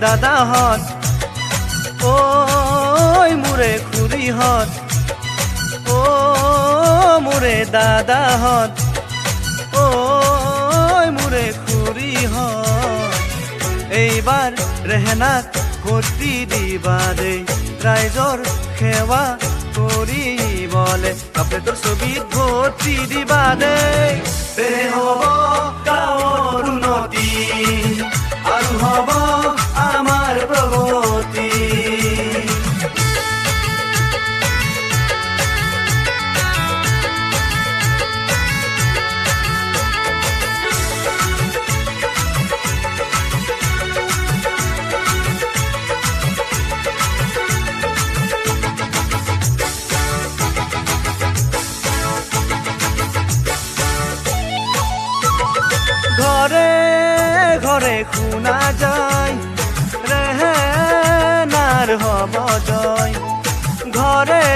দাদাহঁত ঐ মোৰে খুৰীহঁত মোৰে দাদাহঁত ঐ মোৰে খুৰীহঁত এইবাৰ ৰেহনাক ভৰ্তি দিবা দেই ৰাইজৰ সেৱা কৰিবলে কাপলেটৰ ছবিত ভৰ্তি দিবা দেই তেহে হ'ব গাঁৱৰ উন্নতি আৰু হ'ব আমাৰ প্ৰগতি ঘৰে ঘৰে শুনা যায় ৰেহনাৰ হ'ব জয় ঘৰে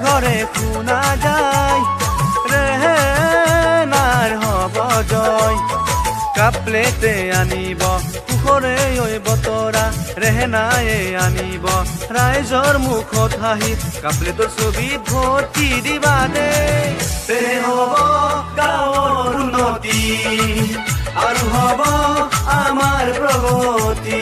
ঘৰে শুনা যায় ৰেহনাৰ হ'ব জয় কাপলেটে আনিব সুখৰে ঐ বতৰা ৰেহনায়ে আনিব ৰাইজৰ মুখত হাঁহি কাপলেটৰ ছবিত ভৰ্তি দিবা দেই তেহে হ'ব গাঁৱৰ উন্নতি আৰু হ'ব আমাৰ প্ৰগতি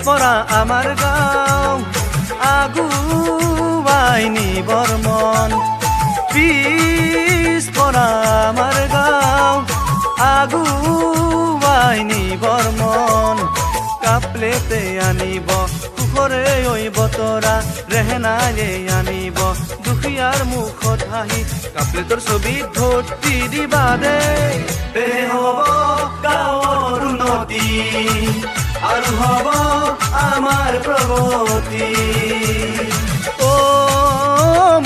পৰা আমাৰ গাঁও আগুৱাই নিবৰ মন পিছ পৰা আমাৰ গাঁও আগুৱাই নিবৰ মন কাপলেটে আনিব সুখৰে ঐ বতৰা ৰেহনায়ে আনিব দুখীয়াৰ মুখত হাঁহি কাপলেটৰ ছবিত ভৰ্তি দিবা দেই তেহে হ'ব গাঁৱৰ উন্নতি আৰু হ'ব আমাৰ প্ৰগতি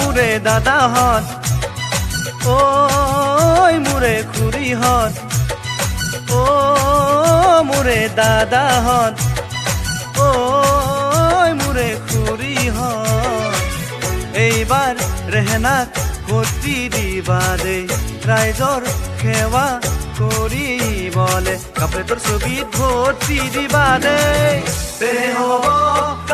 মোৰে দাদাহঁত মোৰে খুৰীহঁত মোৰে দাদাহঁত মোৰে খুৰীহঁত এইবাৰ ৰেহনাক ভৰ্তি দিবা দেই ৰাইজৰ সেৱা কৰিবলে কাপলেটৰ ছবিত ভৰ্তি দিবা দেই তেহে হ'ব